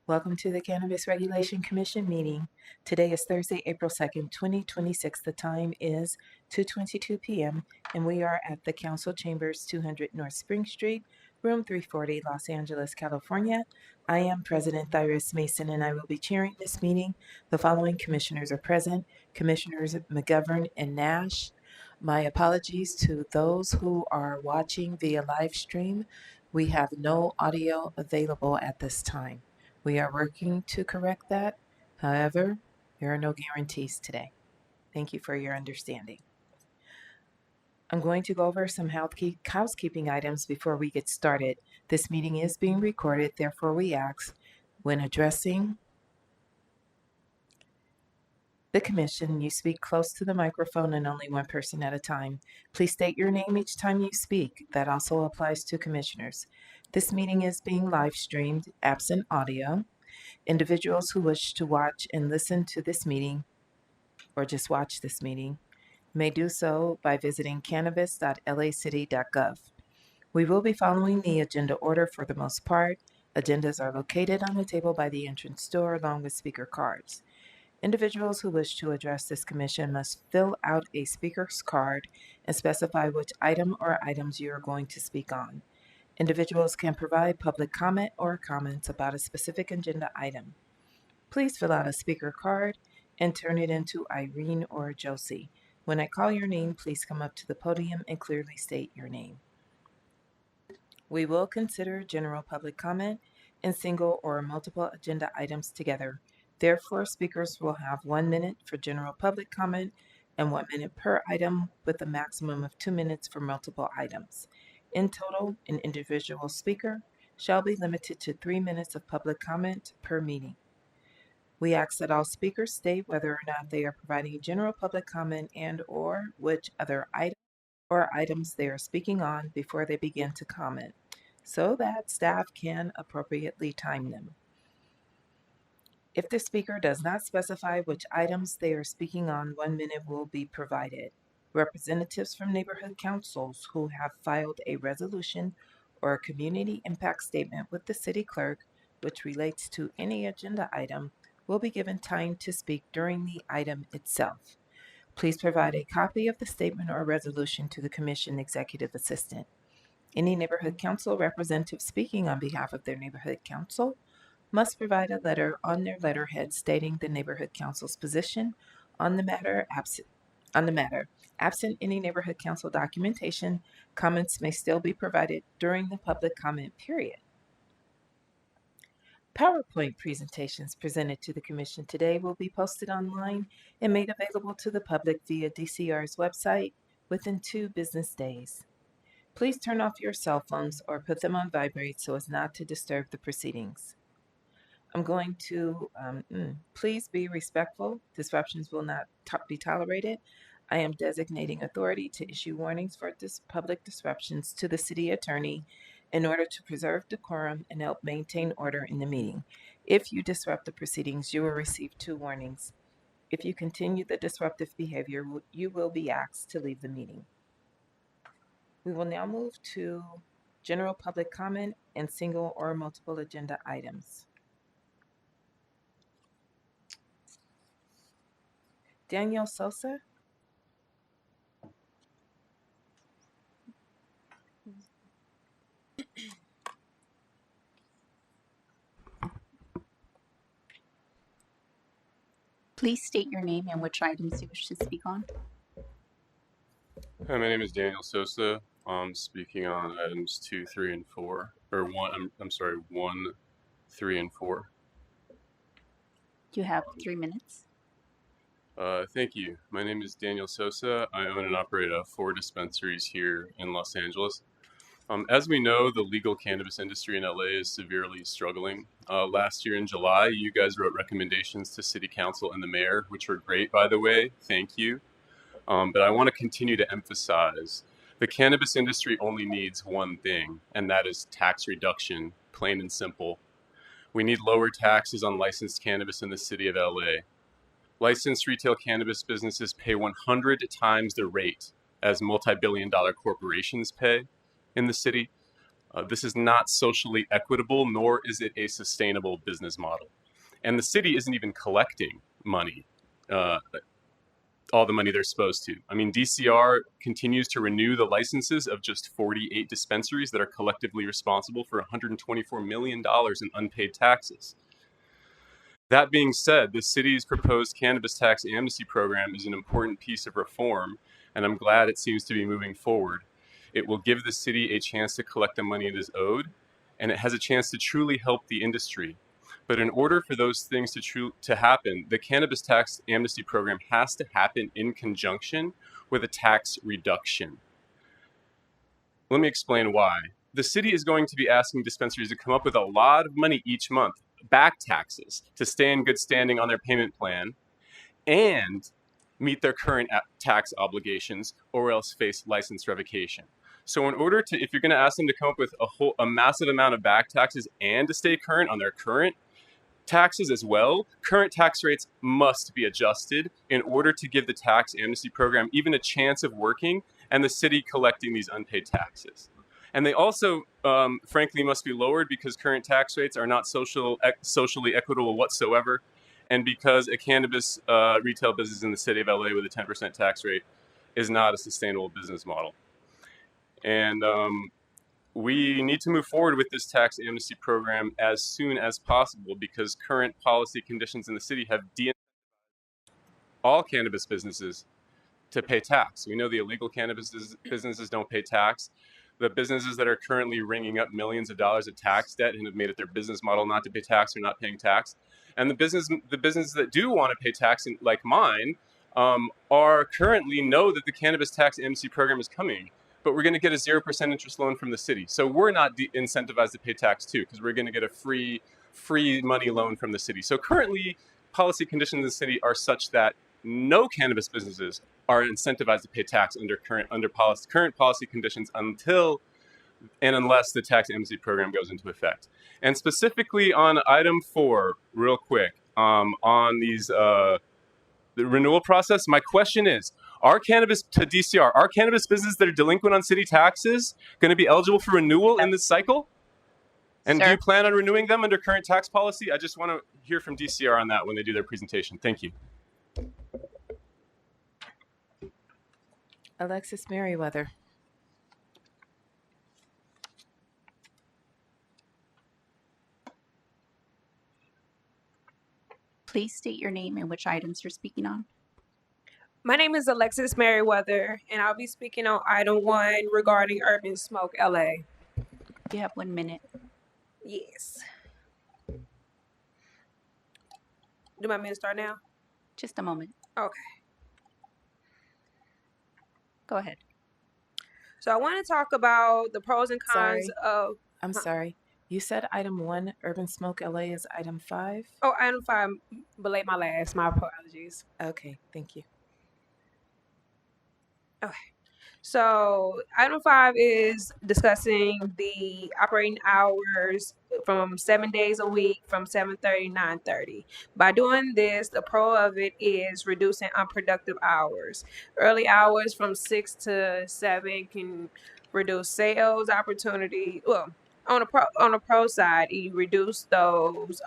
Welcome to the Cannabis Regulation Commission meeting. Today is Thursday, April 2nd, 2026. The time is 2:22 p.m. and we are at the Council Chambers, 200 North Spring Street, room 340, Los Angeles, California. I am President Thyris Mason and I will be chairing this meeting. The following commissioners are present: Commissioners McGovern and Nash. My apologies to those who are watching via live stream. We have no audio available at this time. We are working to correct that. However, there are no guarantees today. Thank you for your understanding. I'm going to go over some housekeeping items before we get started. This meeting is being recorded, therefore we ask, when addressing the commission, you speak close to the microphone and only one person at a time. Please state your name each time you speak. That also applies to commissioners. This meeting is being live streamed, absent audio. Individuals who wish to watch and listen to this meeting, or just watch this meeting, may do so by visiting cannabis.lacity.gov. We will be following the agenda order for the most part. Agendas are located on the table by the entrance door along with speaker cards. Individuals who wish to address this commission must fill out a speaker's card and specify which item or items you are going to speak on. Individuals can provide public comment or comments about a specific agenda item. Please fill out a speaker card and turn it into Irene or Josie. When I call your name, please come up to the podium and clearly state your name. We will consider general public comment and single or multiple agenda items together. Therefore, speakers will have 1 minute for general public comment and 1 minute per item, with a maximum of 2 minutes for multiple items. In total, an individual speaker shall be limited to 3 minutes of public comment per meeting. We ask that all speakers state whether or not they are providing general public comment and or which other item or items they are speaking on before they begin to comment, so that staff can appropriately time them. If the speaker does not specify which items they are speaking on, 1 minute will be provided. Representatives from neighborhood councils who have filed a resolution or a community impact statement with the city clerk, which relates to any agenda item, will be given time to speak during the item itself. Please provide a copy of the statement or resolution to the commission executive assistant. Any neighborhood council representative speaking on behalf of their neighborhood council must provide a letter on their letterhead stating the neighborhood council's position on the matter. Absent any neighborhood council documentation, comments may still be provided during the public comment period. PowerPoint presentations presented to the Commission today will be posted online and made available to the public via DCR's website within 2 business days. Please turn off your cell phones or put them on vibrate so as not to disturb the proceedings. I'm going to, please be respectful. Disruptions will not be tolerated. I am designating authority to issue warnings for public disruptions to the city attorney in order to preserve decorum and help maintain order in the meeting. If you disrupt the proceedings, you will receive 2 warnings. If you continue the disruptive behavior, you will be asked to leave the meeting. We will now move to general public comment and single or multiple agenda items. Daniel Sosa? Please state your name and which items you wish to speak on. Hi, my name is Daniel Sosa. I'm speaking on items 2, 3, and 4, or 1. I'm sorry, 1, 3, and 4. You have 3 minutes. Thank you. My name is Daniel Sosa. I own and operate 4 dispensaries here in Los Angeles. As we know, the legal cannabis industry in LA is severely struggling. Last year in July, you guys wrote recommendations to City Council and the Mayor, which were great, by the way. Thank you. But I want to continue to emphasize the cannabis industry only needs one thing, and that is tax reduction, plain and simple. We need lower taxes on licensed cannabis in the city of LA. Licensed retail cannabis businesses pay 100 times the rate as multi-billion-dollar corporations pay in the city. This is not socially equitable, nor is it a sustainable business model. And the city isn't even collecting money, all the money they're supposed to. I mean, DCR continues to renew the licenses of just 48 dispensaries that are collectively responsible for $124 million in unpaid taxes. That being said, the city's proposed cannabis tax amnesty program is an important piece of reform, and I'm glad it seems to be moving forward. It will give the city a chance to collect the money it is owed, and it has a chance to truly help the industry. But in order for those things to happen, the cannabis tax amnesty program has to happen in conjunction with a tax reduction. Let me explain why. The city is going to be asking dispensaries to come up with a lot of money each month, back taxes, to stay in good standing on their payment plan and meet their current tax obligations or else face license revocation. So in order to, if you're going to ask them to come up with a massive amount of back taxes and to stay current on their current taxes as well, current tax rates must be adjusted in order to give the tax amnesty program even a chance of working and the city collecting these unpaid taxes. And they also, frankly, must be lowered because current tax rates are not socially equitable whatsoever, and because a cannabis retail business in the city of LA with a 10% tax rate is not a sustainable business model. And we need to move forward with this tax amnesty program as soon as possible because current policy conditions in the city have all cannabis businesses to pay tax. We know the illegal cannabis businesses don't pay tax. The businesses that are currently ringing up millions of dollars of tax debt and have made it their business model not to pay tax are not paying tax. And the businesses that do want to pay tax, like mine, are currently know that the cannabis tax amnesty program is coming, but we're going to get a 0% interest loan from the city. So we're not incentivized to pay tax too, because we're going to get a free money loan from the city. So currently, policy conditions in the city are such that no cannabis businesses are incentivized to pay tax under current policy conditions until and unless the tax amnesty program goes into effect. And specifically on item 4, real quick, on these the renewal process, my question is: are cannabis businesses that are delinquent on city taxes going to be eligible for renewal in this cycle? And do you plan on renewing them under current tax policy? I just want to hear from DCR on that when they do their presentation. Thank you. Alexis Merriweather. Please state your name and which items you're speaking on. My name is Alexis Merriweather, and I'll be speaking on item 1 regarding Urban Smoke LA. You have 1 minute. Yes. Do my minute start now? Just a moment. Okay. Go ahead. So I want to talk about the pros and cons of... I'm sorry. You said item 1, Urban Smoke LA is item 5? Oh, item 5, belay my last. My apologies. Okay, thank you. Okay. So item 5 is discussing the operating hours from 7 days a week from 7:30 to 9:30. By doing this, the pro of it is reducing unproductive hours. Early hours from 6 to 7 can reduce sales opportunity. Well, on the pro side, you reduce those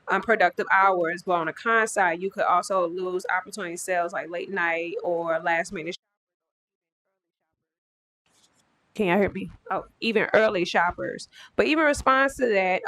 unproductive hours, but on the con side, you could also lose opportunity sales like late night or last minute. Can y'all hear me? Oh, even early shoppers. But even in response to that,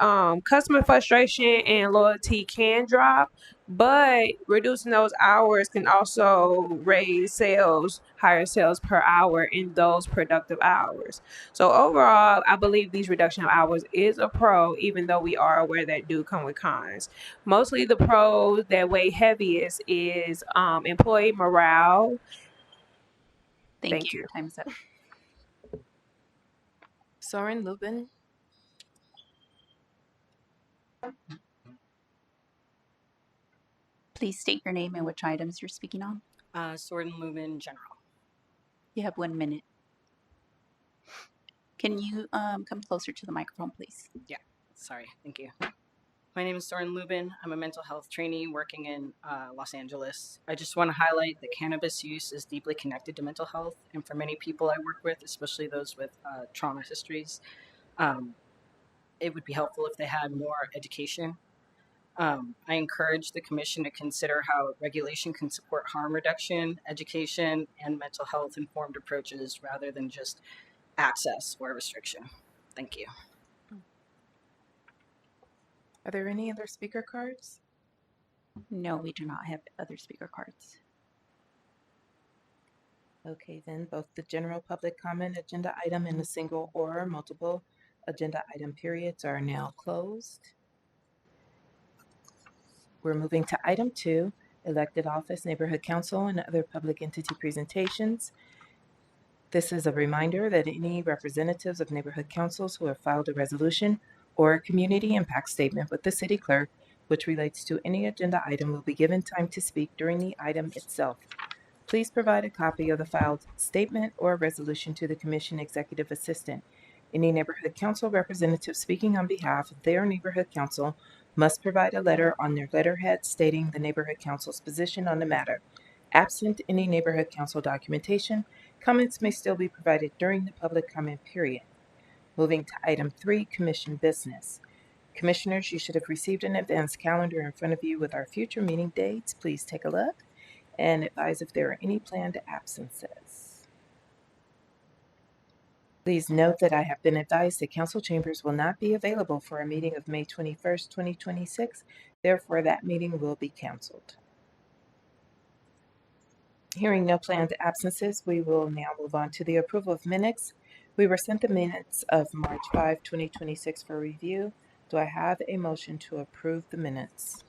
customer frustration and loyalty can drop, but reducing those hours can also raise sales, higher sales per hour in those productive hours. So overall, I believe these reduction of hours is a pro, even though we are aware that do come with cons. Mostly the pros that weigh heaviest is employee morale. Thank you. Time's up. Soren Lubin. Please state your name and which items you're speaking on. Soren Lubin General. You have 1 minute. Can you come closer to the microphone, please? Yeah, sorry, thank you. My name is Soren Lubin. I'm a mental health trainee working in Los Angeles. I just want to highlight that cannabis use is deeply connected to mental health. And for many people I work with, especially those with trauma histories, um, it would be helpful if they had more education. I encourage the commission to consider how regulation can support harm reduction, education, and mental health informed approaches rather than just access or restriction. Thank you. Are there any other speaker cards? No, we do not have other speaker cards. Okay, then both the general public comment agenda item and the single or multiple agenda item periods are now closed. We're moving to item 2, elected office, neighborhood council, and other public entity presentations. This is a reminder that any representatives of neighborhood councils who have filed a resolution or a community impact statement with the city clerk, which relates to any agenda item, will be given time to speak during the item itself. Please provide a copy of the filed statement or resolution to the commission executive assistant. Any neighborhood council representative speaking on behalf of their neighborhood council must provide a letter on their letterhead stating the neighborhood council's position on the matter. Absent any neighborhood council documentation, comments may still be provided during the public comment period. Moving to item 3, commission business. Commissioners, you should have received an advance calendar in front of you with our future meeting dates. Please take a look and advise if there are any planned absences. Please note that I have been advised that council chambers will not be available for a meeting of May 21st, 2026. Therefore, that meeting will be canceled. Hearing no planned absences, we will now move on to the approval of minutes. We were sent the minutes of March 5, 2026 for review. Do I have a motion to approve the minutes?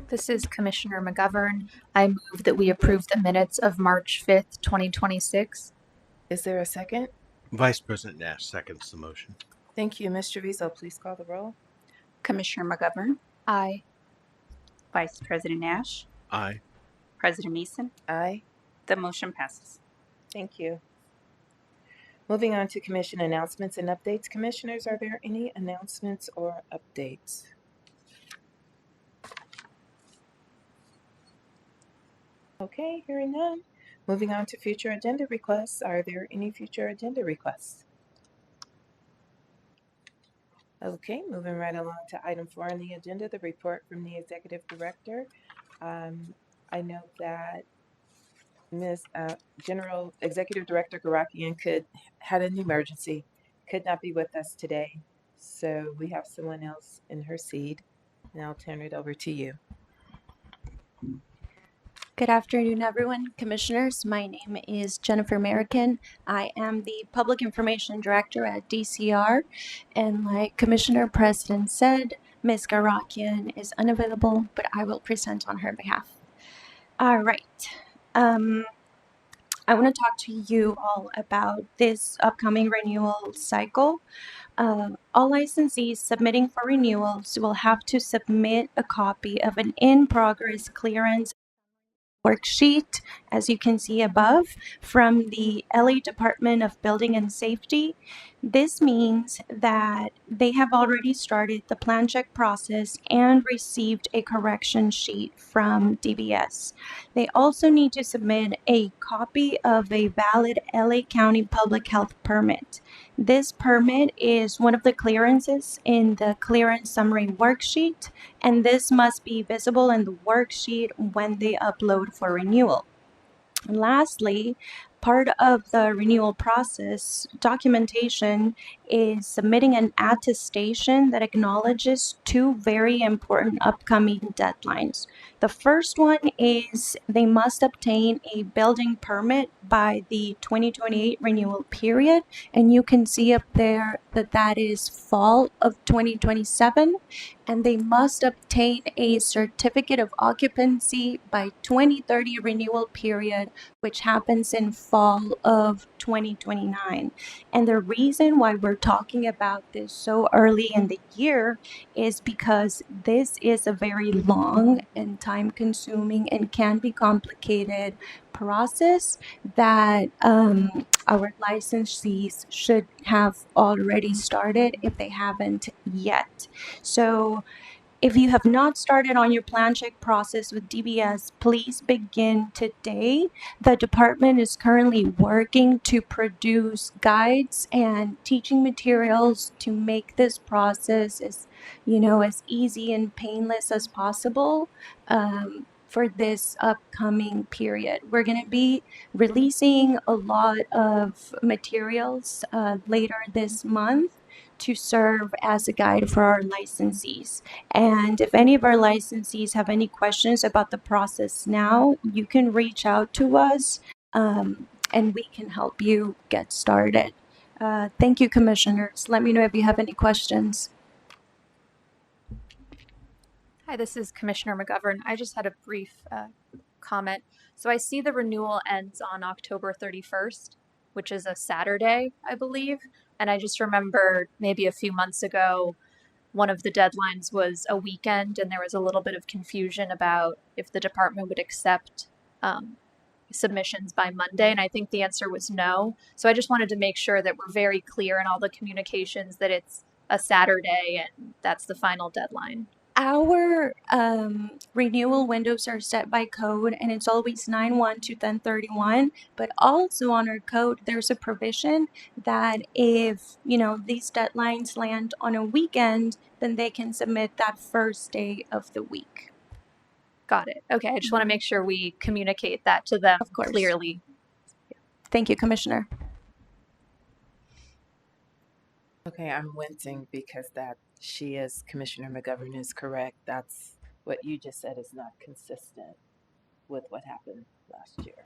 This is Commissioner McGovern. I move that we approve the minutes of March 5th, 2026. Is there a second? Vice President Nash seconds the motion. Thank you. Ms. Treviso, please call the roll. Commissioner McGovern, Aye. Vice President Nash, Aye. President Mason. Aye. The motion passes. Thank you. Moving on to commission announcements and updates. Commissioners, are there any announcements or updates? Okay, hearing none. Moving on to future agenda requests. Are there any future agenda requests? Okay, moving right along to item 4 on the agenda, the report from the executive director. I know that Ms. General Executive Director Garakian had an emergency, could not be with us today. So we have someone else in her seat, and I'll turn it over to you. Good afternoon, everyone. Commissioners, my name is Jennifer American. I am the Public Information Director at DCR, and like Commissioner President said, Ms. Garakian is unavailable, but I will present on her behalf. All right. I want to talk to you all about this upcoming renewal cycle. All licensees submitting for renewals will have to submit a copy of an in-progress clearance worksheet, as you can see above, from the LA Department of Building and Safety. This means that they have already started the plan check process and received a correction sheet from DBS. They also need to submit a copy of a valid LA County Public Health permit. This permit is one of the clearances in the clearance summary worksheet, and this must be visible in the worksheet when they upload for renewal. And lastly, part of the renewal process documentation is submitting an attestation that acknowledges two very important upcoming deadlines. The first one is they must obtain a building permit by the 2028 renewal period, and you can see up there that that is fall of 2027, and they must obtain a certificate of occupancy by 2030 renewal period, which happens in fall of 2029. And the reason why we're talking about this so early in the year is because this is a very long and time consuming and can be complicated process that our licensees should have already started if they haven't yet. So If you have not started on your plan check process with DBS, please begin today. The department is currently working to produce guides and teaching materials to make this process as easy and painless as possible for this upcoming period. We're going to be releasing a lot of materials later this month to serve as a guide for our licensees. And if any of our licensees have any questions about the process now, you can reach out to us and we can help you get started. Thank you, commissioners. Let me know if you have any questions. Hi, this is Commissioner McGovern. I just had a brief comment. So I see the renewal ends on October 31st, which is a Saturday, I believe. And I just remember maybe a few months ago, one of the deadlines was a weekend, and there was a little bit of confusion about if the department would accept submissions by Monday. And I think the answer was no. So I just wanted to make sure that we're very clear in all the communications that it's a Saturday and that's the final deadline. Our renewal windows are set by code, and it's always 9/1 to 10/31. But also on our code, there's a provision that if these deadlines land on a weekend, then they can submit that first day of the week. Got it. Okay, I just want to make sure we communicate that to them Of course. clearly. Thank you, Commissioner. Okay, I'm wincing because that she is, Commissioner McGovern is correct. That's what you just said is not consistent with what happened last year.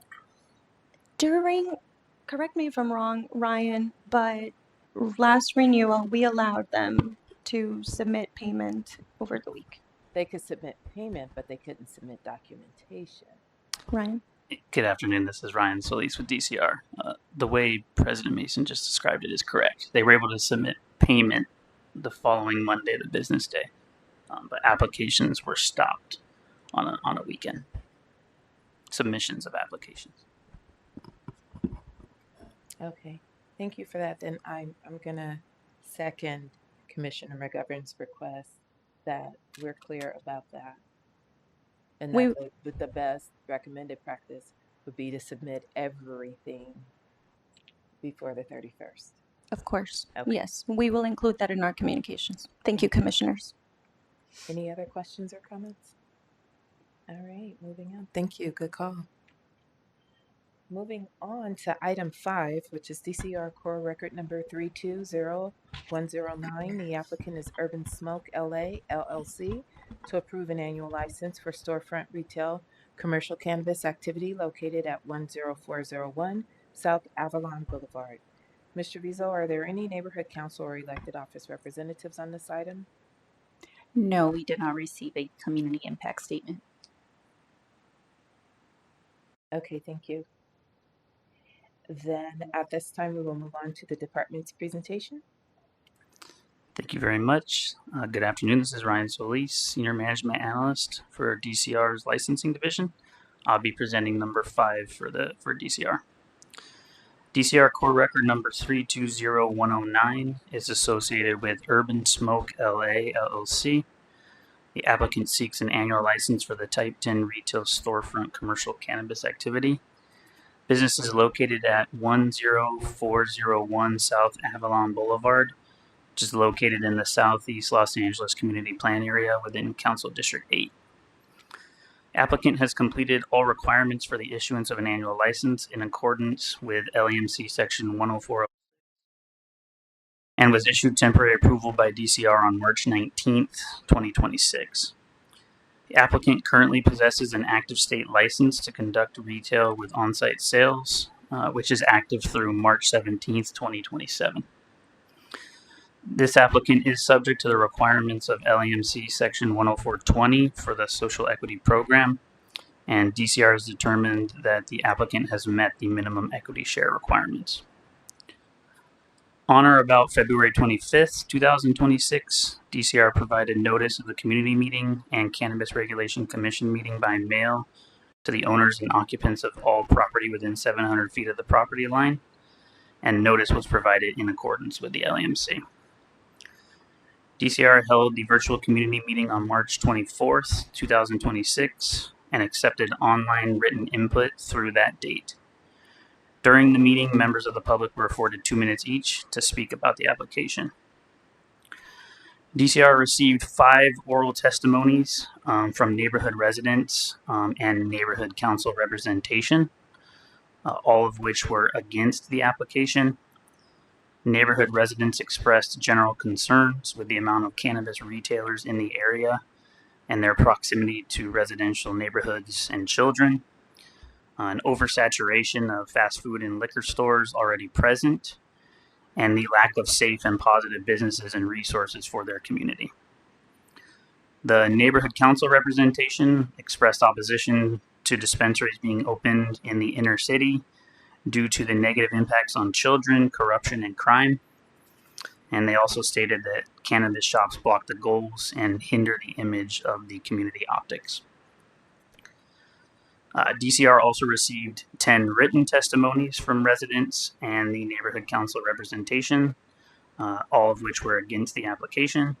Correct me if I'm wrong, Ryan, but last renewal, we allowed them to submit payment over the week. They could submit payment, but they couldn't submit documentation. Ryan? Good afternoon. This is Ryan Solis with DCR. The way President Mason just described it is correct. They were able to submit payment the following Monday, the business day, but applications were stopped on a weekend. Submissions of applications. Okay, thank you for that. Then I'm gonna second Commissioner McGovern's request that we're clear about that. And that the best recommended practice would be to submit everything before the 31st. Of course. Okay. Yes, we will include that in our communications. Thank you, Commissioners. Any other questions or comments? All right, moving on. Thank you. Good call. Moving on to item 5, which is DCR Core Record number 320109. The applicant is Urban Smoke LA LLC to approve an annual license for storefront retail commercial cannabis activity located at 10401 South Avalon Boulevard. Mr. Vizo, are there any neighborhood council or elected office representatives on this item? No, we did not receive a community impact statement. Okay, thank you. Then at this time, we will move on to the department's presentation. Thank you very much. Good afternoon. This is Ryan Solis, Senior Management Analyst for DCR's Licensing Division. I'll be presenting number 5 for DCR. DCR Core Record number 320109 is associated with Urban Smoke LA LLC. The applicant seeks an annual license for the Type 10 retail storefront commercial cannabis activity. Business is located at 10401 South Avalon Boulevard, which is located in the Southeast Los Angeles Community Plan area within Council District 8. Applicant has completed all requirements for the issuance of an annual license in accordance with LAMC Section 104 and was issued temporary approval by DCR on March 19th, 2026. The applicant currently possesses an active state license to conduct retail with on-site sales, which is active through March 17th, 2027. This applicant is subject to the requirements of LAMC Section 10420 for the Social Equity Program, and DCR has determined that the applicant has met the minimum equity share requirements. On or about February 25th, 2026, DCR provided notice of the community meeting and Cannabis Regulation Commission meeting by mail to the owners and occupants of all property within 700 feet of the property line, and notice was provided in accordance with the LAMC. DCR held the virtual community meeting on March 24th, 2026, and accepted online written input through that date. During the meeting, members of the public were afforded 2 minutes each to speak about the application. DCR received 5 oral testimonies from neighborhood residents and neighborhood council representation, all of which were against the application. Neighborhood residents expressed general concerns with the amount of cannabis retailers in the area and their proximity to residential neighborhoods and children, an oversaturation of fast food and liquor stores already present, and the lack of safe and positive businesses and resources for their community. The neighborhood council representation expressed opposition to dispensaries being opened in the inner city due to the negative impacts on children, corruption, and crime. And they also stated that cannabis shops block the goals and hinder the image of the community optics. DCR also received 10 written testimonies from residents and the neighborhood council representation, all of which were against the application.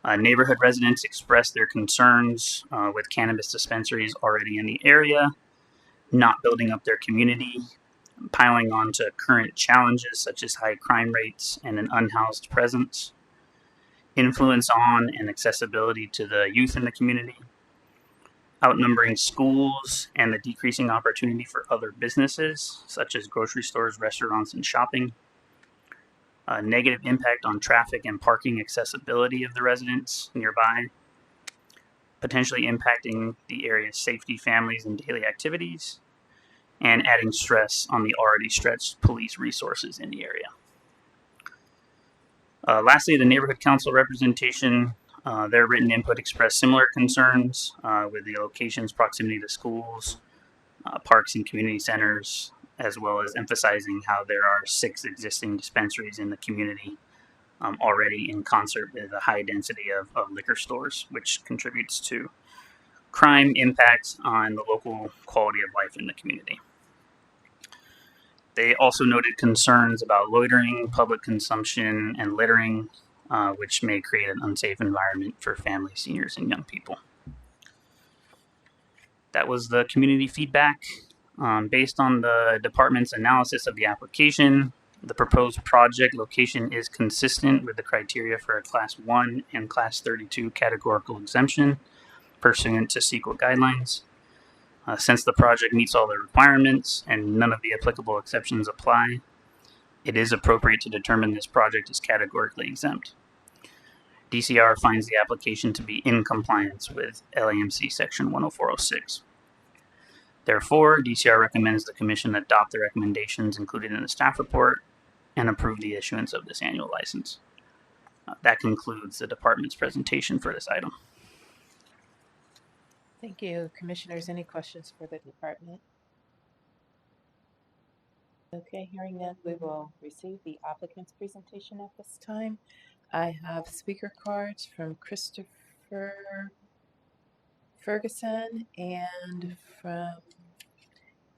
Neighborhood residents expressed their concerns with cannabis dispensaries already in the area, not building up their community, piling on to current challenges such as high crime rates and an unhoused presence, influence on and accessibility to the youth in the community, outnumbering schools, and the decreasing opportunity for other businesses, such as grocery stores, restaurants, and shopping. A negative impact on traffic and parking accessibility of the residents nearby, potentially impacting the area's safety, families, and daily activities, and adding stress on the already stretched police resources in the area. Lastly, the neighborhood council representation, their written input expressed similar concerns with the location's proximity to schools, parks, and community centers, as well as emphasizing how there are 6 existing dispensaries in the community already in concert with a high density of liquor stores, which contributes to crime impacts on the local quality of life in the community. They also noted concerns about loitering, public consumption, and littering, which may create an unsafe environment for families, seniors, and young people. That was the community feedback. Based on the department's analysis of the application, the proposed project location is consistent with the criteria for a Class 1 and Class 32 categorical exemption pursuant to CEQA guidelines. Since the project meets all the requirements and none of the applicable exceptions apply, it is appropriate to determine this project is categorically exempt. DCR finds the application to be in compliance with LAMC Section 10406. Therefore, DCR recommends the Commission adopt the recommendations included in the staff report and approve the issuance of this annual license. That concludes the department's presentation for this item. Thank you. Commissioners, any questions for the department? Okay, hearing none, we will receive the applicant's presentation at this time. I have speaker cards from Christopher Ferguson and from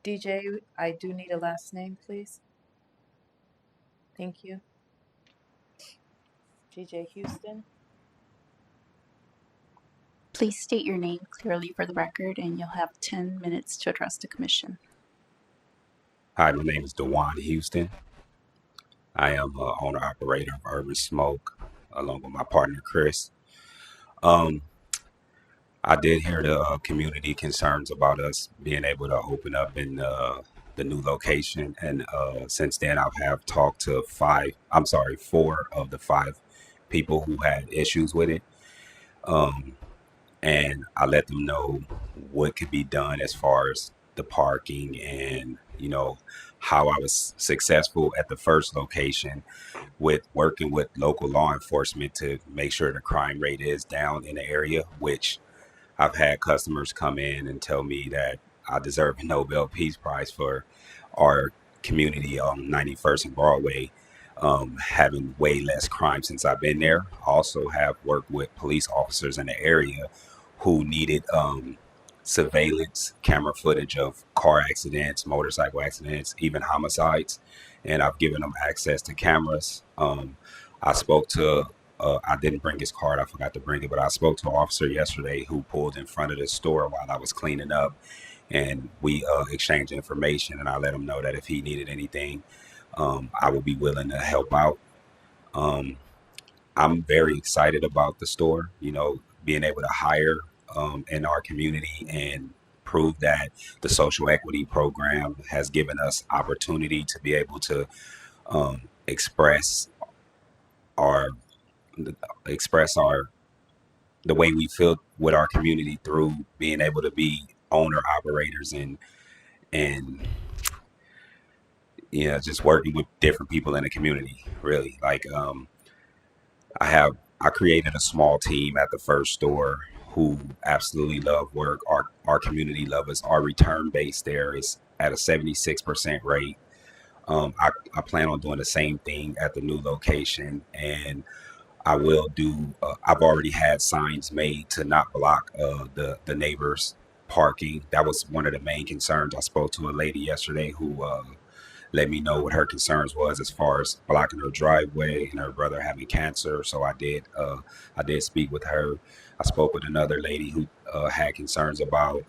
DJ. I do need a last name, please. Thank you. DJ Houston. Please state your name clearly for the record, and you'll have 10 minutes to address the commission. Hi, my name is DeJuan Houston. I am owner-operator of Urban Smoke, along with my partner, Chris. I did hear the community concerns about us being able to open up in the new location. And since then, I have talked to 4 of the 5 people who had issues with it. And I let them know what could be done as far as the parking and, how I was successful at the first location with working with local law enforcement to make sure the crime rate is down in the area, which I've had customers come in and tell me that I deserve a Nobel Peace Prize for our community on 91st and Broadway having way less crime since I've been there. I also have worked with police officers in the area who needed surveillance camera footage of car accidents, motorcycle accidents, even homicides, and I've given them access to cameras. I spoke to I didn't bring his card. I forgot to bring it, but I spoke to an officer yesterday who pulled in front of the store while I was cleaning up, and we exchanged information. And I let him know that if he needed anything, I would be willing to help out. Um, I'm very excited about the store. You know, being able to hire in our community and prove that the social equity program has given us opportunity to be able to express our express our the way we feel with our community through being able to be owner operators and just working with different people in the community. Really, like I created a small team at the first store who absolutely love work. Our community love us. Our return base there is at a 76% rate. I plan on doing the same thing at the new location, and I will do. I've already had signs made to not block the neighbors' parking. That was one of the main concerns. I spoke to a lady yesterday who let me know what her concerns was as far as blocking her driveway and her brother having cancer. So I did speak with her. I spoke with another lady who had concerns about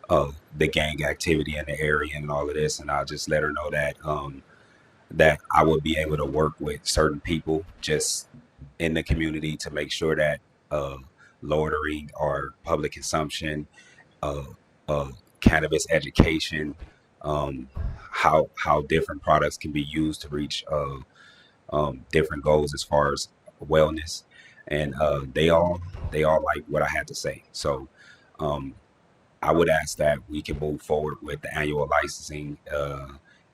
the gang activity in the area and all of this, and I just let her know that that I would be able to work with certain people just in the community to make sure that uh, lowering our public consumption, uh, uh, cannabis education, um, how different products can be used to reach different goals as far as wellness, and they all like what I had to say. So um, I would ask that we can move forward with the annual licensing,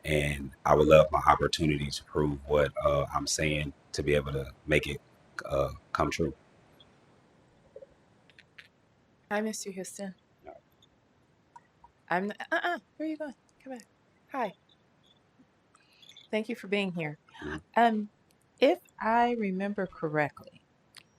and I would love my opportunity to prove what I'm saying to be able to make it come true. Hi, Mr. Houston. No. Where are you going? Come back. Hi. Thank you for being here. Mhm. If I remember correctly,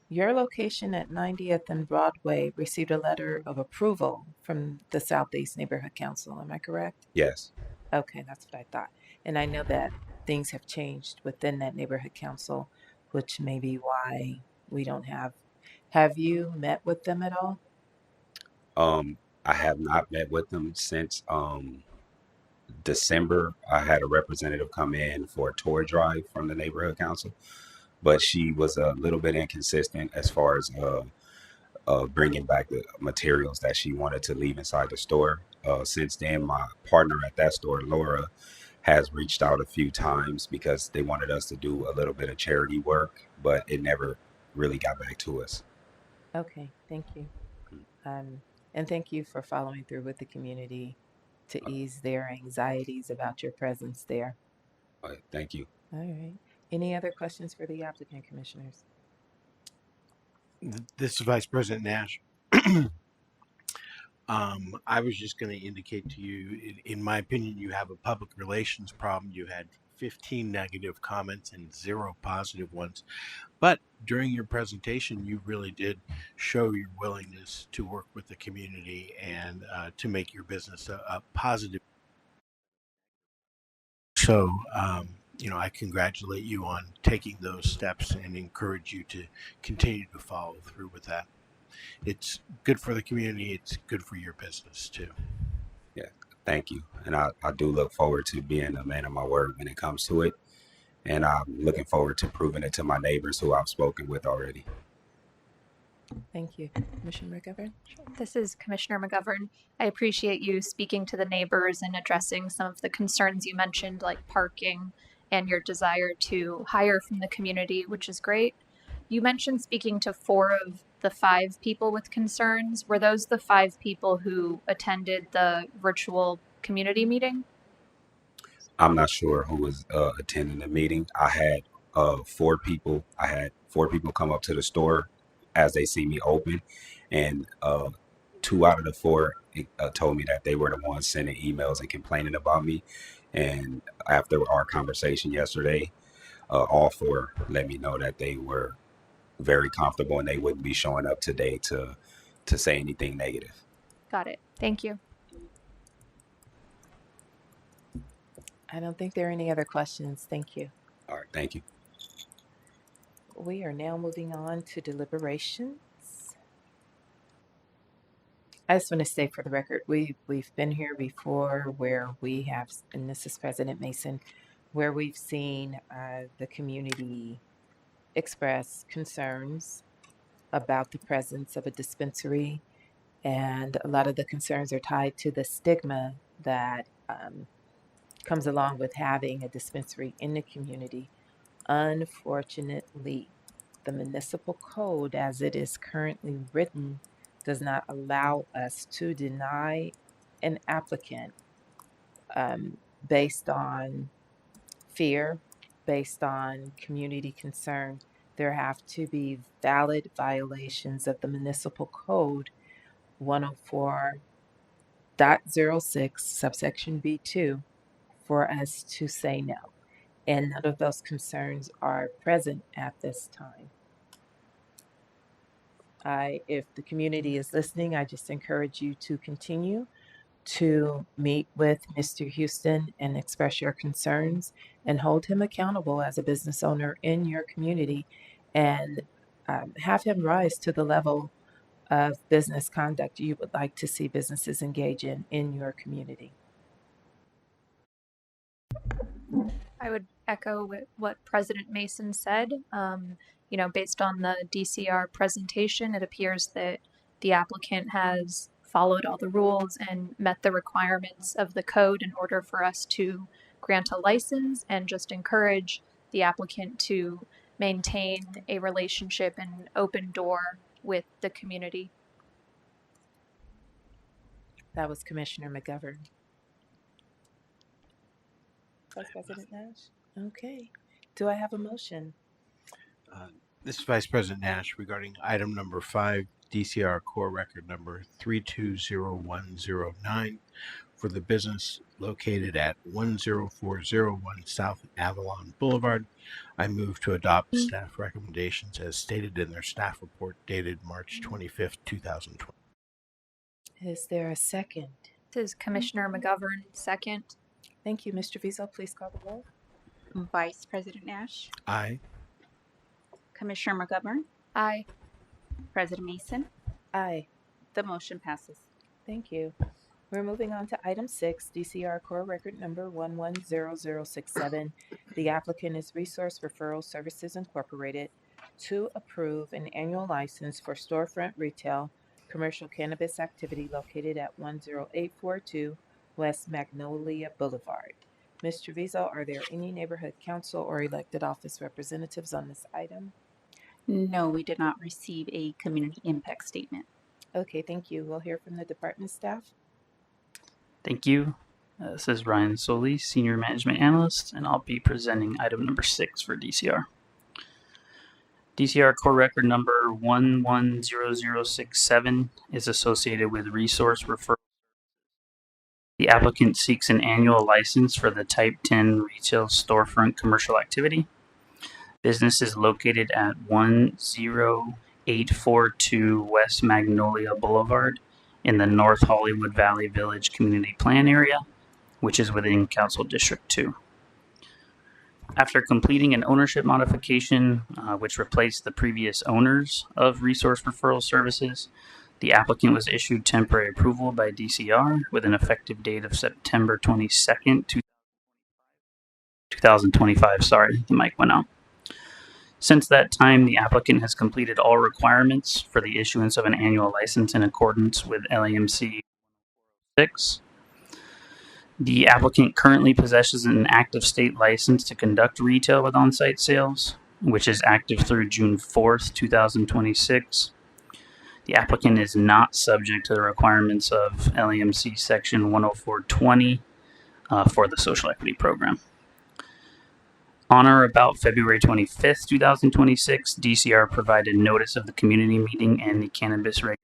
your location at 90th and Broadway received a letter of approval from the Southeast Neighborhood Council. Am I correct? Yes. Okay, that's what I thought. And I know that things have changed within that neighborhood council, which may be why we don't have. Have you met with them at all? I have not met with them since December. I had a representative come in for a tour drive from the neighborhood council, but she was a little bit inconsistent as far as bringing back the materials that she wanted to leave inside the store. Since then, my partner at that store, Laura, has reached out a few times because they wanted us to do a little bit of charity work, but it never really got back to us. Okay, thank you. Um, and thank you for following through with the community to ease their anxieties about your presence there. But thank you. All right. Any other questions for the applicant, commissioners? This is Vice President Nash. I was just going to indicate to you, in my opinion, you have a public relations problem. You had 15 negative comments and 0 positive ones. But during your presentation, you really did show your willingness to work with the community and to make your business a positive. So, I congratulate you on taking those steps and encourage you to continue to follow through with that. It's good for the community. It's good for your business too. Yeah, thank you. And I do look forward to being a man of my word when it comes to it. And I'm looking forward to proving it to my neighbors who I've spoken with already. Thank you. Commissioner McGovern? This is Commissioner McGovern. I appreciate you speaking to the neighbors and addressing some of the concerns you mentioned, like parking and your desire to hire from the community, which is great. You mentioned speaking to 4 of the 5 people with concerns. Were those the 5 people who attended the virtual community meeting? I'm not sure who was attending the meeting. I had 4 people. I had 4 people come up to the store as they see me open, and 2 out of the 4 told me that they were the ones sending emails and complaining about me. And after our conversation yesterday, all 4 let me know that they were very comfortable and they wouldn't be showing up today to say anything negative. Got it. Thank you. I don't think there are any other questions. Thank you. All right, thank you. We are now moving on to deliberations. I just want to say for the record, we've been here before where we have, and this is President Mason, where we've seen the community express concerns about the presence of a dispensary, and a lot of the concerns are tied to the stigma that comes along with having a dispensary in the community. Unfortunately, the municipal code as it is currently written does not allow us to deny an applicant based on fear, based on community concern. There have to be valid violations of the municipal code 104.06 subsection B2 for us to say no. And none of those concerns are present at this time. If the community is listening, I just encourage you to continue to meet with Mr. Houston and express your concerns and hold him accountable as a business owner in your community, and have him rise to the level of business conduct you would like to see businesses engage in your community. I would echo what President Mason said. Based on the DCR presentation, it appears that the applicant has followed all the rules and met the requirements of the code in order for us to grant a license, and just encourage the applicant to maintain a relationship and open door with the community. That was Commissioner McGovern. Vice President Nash? Okay. Do I have a motion? This is Vice President Nash regarding item number 5, DCR core record number 320109 for the business located at 10401 South Avalon Boulevard. I move to adopt staff recommendations as stated in their staff report dated March 25th, 2020. Is there a second? This is Commissioner McGovern, second. Thank you. Mr. Vizo, please call the roll. Vice President Nash, Aye. Commissioner McGovern, Aye. President Mason. Aye. The motion passes. Thank you. We're moving on to item 6, DCR core record number 110067. The applicant is Resource Referral Services Incorporated to approve an annual license for storefront retail commercial cannabis activity located at 10842 West Magnolia Boulevard. Mr. Vizo, are there any neighborhood council or elected office representatives on this item? No, we did not receive a community impact statement. Okay, thank you. We'll hear from the department staff. Thank you. This is Ryan Solis, Senior Management Analyst, and I'll be presenting item number 6 for DCR. DCR core record number 110067 is associated with Resource Referral. The applicant seeks an annual license for the Type 10 retail storefront commercial activity. Business is located at 10842 West Magnolia Boulevard in the North Hollywood Valley Village Community Plan area, which is within Council District 2. After completing an ownership modification, which replaced the previous owners of Resource Referral Services, the applicant was issued temporary approval by DCR with an effective date of September 22nd, 2025. Sorry, the mic went out. Since that time, the applicant has completed all requirements for the issuance of an annual license in accordance with LAMC 6. The applicant currently possesses an active state license to conduct retail with on-site sales, which is active through June 4th, 2026. The applicant is not subject to the requirements of LAMC Section 10420 for the Social Equity Program. On or about February 25th, 2026, DCR provided notice of the community meeting and the Cannabis Regulation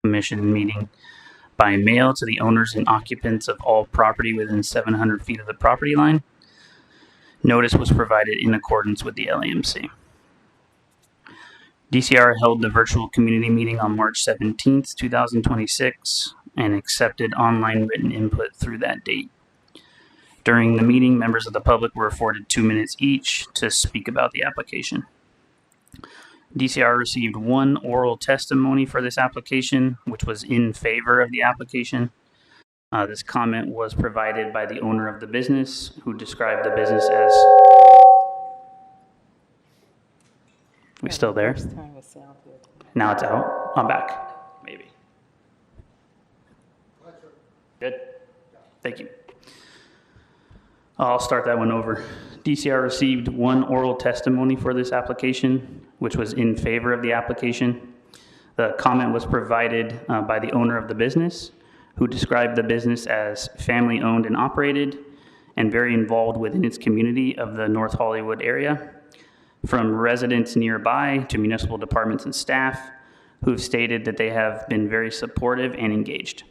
Commission meeting by mail to the owners and occupants of all property within 700 feet of the property line. Notice was provided in accordance with the LAMC. DCR held the virtual community meeting on March 17th, 2026, and accepted online written input through that date. During the meeting, members of the public were afforded 2 minutes each to speak about the application. DCR received one oral testimony for this application, which was in favor of the application. This comment was provided by the owner of the business, who described the business as... We still there? First time with sound here. Now it's out. I'm back. Maybe. Good. Thank you. I'll start that one over. DCR received one oral testimony for this application, which was in favor of the application. The comment was provided by the owner of the business, who described the business as family-owned and operated and very involved within its community of the North Hollywood area, from residents nearby to municipal departments and staff who have stated that they have been very supportive and engaged.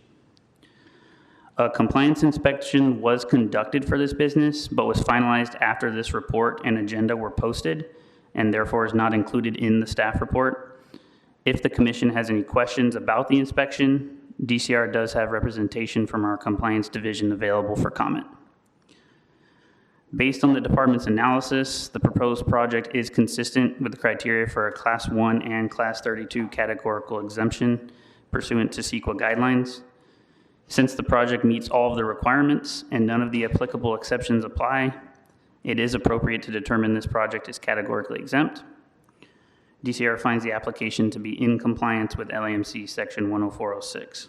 A compliance inspection was conducted for this business, but was finalized after this report and agenda were posted, and therefore is not included in the staff report. If the commission has any questions about the inspection, DCR does have representation from our compliance division available for comment. Based on the department's analysis, the proposed project is consistent with the criteria for a Class 1 and Class 32 categorical exemption pursuant to CEQA guidelines. Since the project meets all of the requirements and none of the applicable exceptions apply, it is appropriate to determine this project is categorically exempt. DCR finds the application to be in compliance with LAMC Section 10406.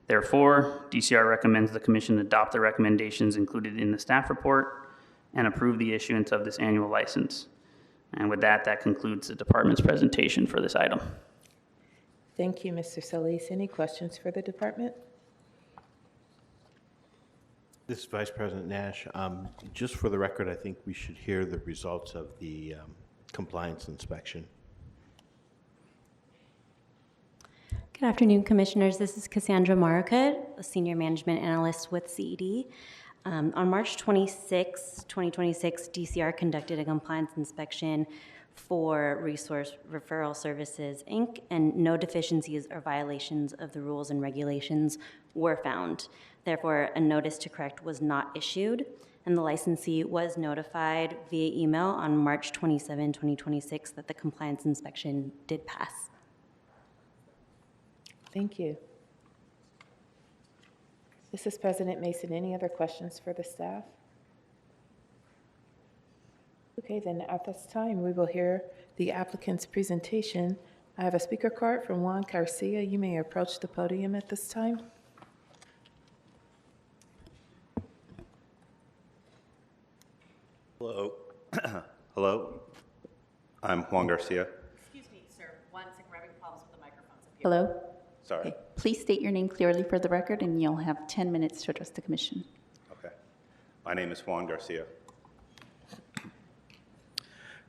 Therefore, DCR recommends the Commission adopt the recommendations included in the staff report and approve the issuance of this annual license. And with that, that concludes the department's presentation for this item. Thank you, Mr. Solis. Any questions for the department? This is Vice President Nash. Just for the record, I think we should hear the results of the compliance inspection. Good afternoon, Commissioners. This is Cassandra Marika, a Senior Management Analyst with CED. On March 26, 2026, DCR conducted a compliance inspection for Resource Referral Services, Inc., and no deficiencies or violations of the rules and regulations were found. Therefore, a notice to correct was not issued, and the licensee was notified via email on March 27, 2026 that the compliance inspection did pass. Thank you. This is President Mason. Any other questions for the staff? Okay, then at this time, we will hear the applicant's presentation. I have a speaker card from Juan Garcia. You may approach the podium at this time. Hello. Hello. I'm Juan Garcia. Excuse me, sir. 1 second, we're having problems with the microphones up here. Hello? Sorry. Okay. Please state your name clearly for the record, and you'll have 10 minutes to address the commission. Okay. My name is Juan Garcia.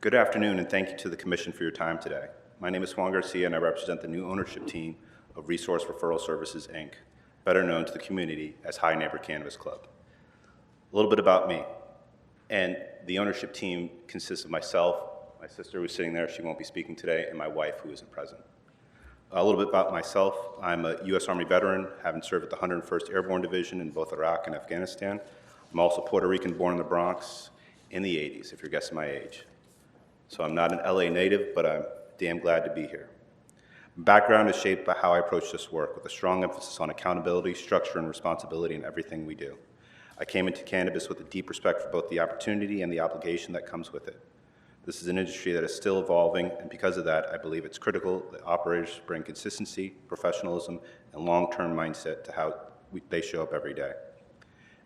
Good afternoon, and thank you to the Commission for your time today. My name is Juan Garcia, and I represent the new ownership team of Resource Referral Services, Inc., better known to the community as High Neighbor Cannabis Club. A little bit about me. And the ownership team consists of myself, my sister who's sitting there, she won't be speaking today, and my wife who isn't present. A little bit about myself. I'm a U.S. Army veteran, having served at the 101st Airborne Division in both Iraq and Afghanistan. I'm also Puerto Rican, born in the Bronx in the 80s, if you're guessing my age. So I'm not an LA native, but I'm damn glad to be here. My background is shaped by how I approach this work, with a strong emphasis on accountability, structure, and responsibility in everything we do. I came into cannabis with a deep respect for both the opportunity and the obligation that comes with it. This is an industry that is still evolving, and because of that, I believe it's critical that operators bring consistency, professionalism, and long-term mindset to how they show up every day.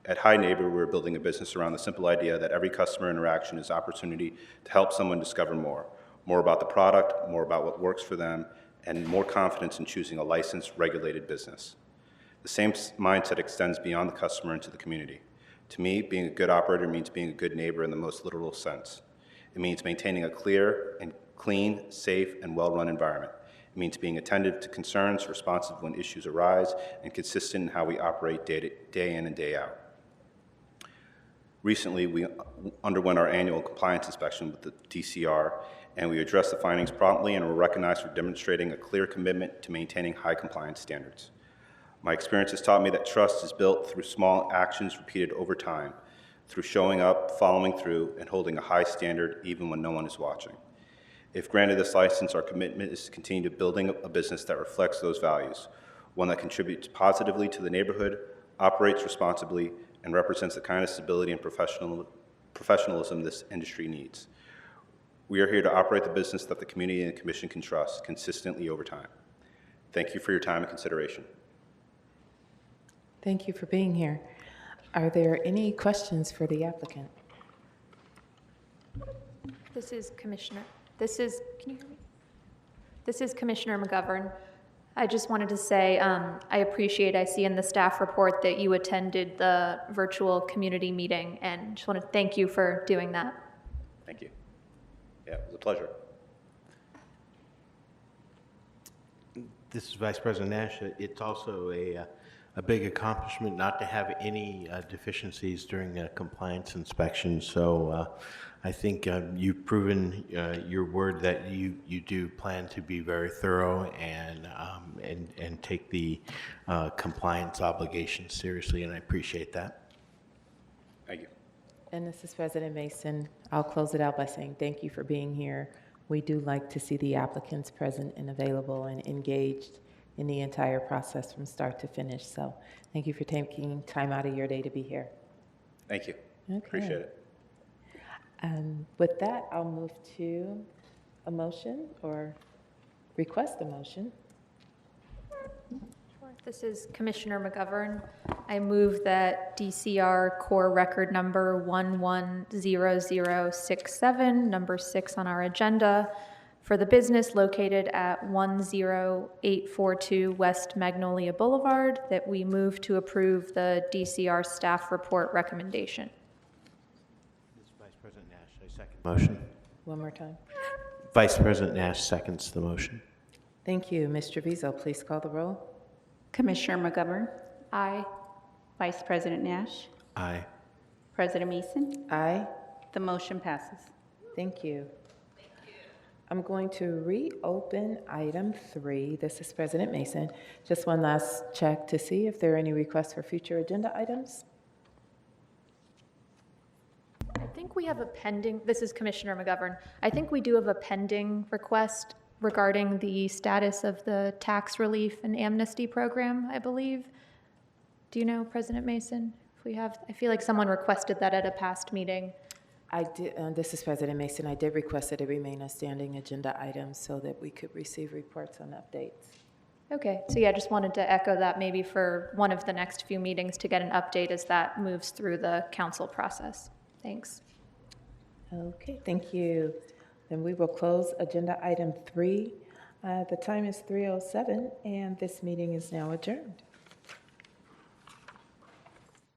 At High Neighbor, we're building a business around the simple idea that every customer interaction is an opportunity to help someone discover more about the product, more about what works for them, and more confidence in choosing a licensed, regulated business. The same mindset extends beyond the customer into the community. To me, being a good operator means being a good neighbor in the most literal sense. It means maintaining a clear and clean, safe, and well-run environment. It means being attentive to concerns, responsive when issues arise, and consistent in how we operate day in and day out. Recently, we underwent our annual compliance inspection with the DCR, and we addressed the findings promptly and were recognized for demonstrating a clear commitment to maintaining high compliance standards. My experience has taught me that trust is built through small actions repeated over time, through showing up, following through, and holding a high standard even when no one is watching. If granted this license, our commitment is to continue to building a business that reflects those values, one that contributes positively to the neighborhood, operates responsibly, and represents the kind of stability and professionalism this industry needs. We are here to operate the business that the community and the commission can trust consistently over time. Thank you for your time and consideration. Thank you for being here. Are there any questions for the applicant? This is Commissioner. Can you hear me? This is Commissioner McGovern. I just wanted to say I see in the staff report that you attended the virtual community meeting, and just want to thank you for doing that. Thank you. Yeah, it was a pleasure. This is Vice President Nash. It's also a big accomplishment not to have any deficiencies during a compliance inspection. So I think you've proven your word that you do plan to be very thorough and take the compliance obligations seriously, and I appreciate that. Thank you. And this is President Mason. I'll close it out by saying thank you for being here. We do like to see the applicants present and available and engaged in the entire process from start to finish. So thank you for taking time out of your day to be here. Thank you. Okay. Appreciate it. With that, I'll move to a motion or request a motion. This is Commissioner McGovern. I move that DCR core record number 110067, number 6 on our agenda, for the business located at 10842 West Magnolia Boulevard, that we move to approve the DCR staff report recommendation. This is Vice President Nash. I second the motion. One more time. Vice President Nash seconds the motion. Thank you. Ms. Treviso, please call the roll. Commissioner McGovern, Aye. Vice President Nash, Aye. President Mason. Aye. The motion passes. Thank you. I'm going to reopen item 3. This is President Mason. Just one last check to see if there are any requests for future agenda items. I think we have a pending, this is Commissioner McGovern. I think we do have a pending request regarding the status of the tax relief and amnesty program, I believe. Do you know, President Mason? If we have, I feel like someone requested that at a past meeting. I did. This is President Mason. I did request that it remain a standing agenda item so that we could receive reports on updates. Okay, so yeah, just wanted to echo that maybe for one of the next few meetings to get an update as that moves through the council process. Thanks. Okay, thank you. Then we will close agenda item 3. The time is 3:07, and this meeting is now adjourned.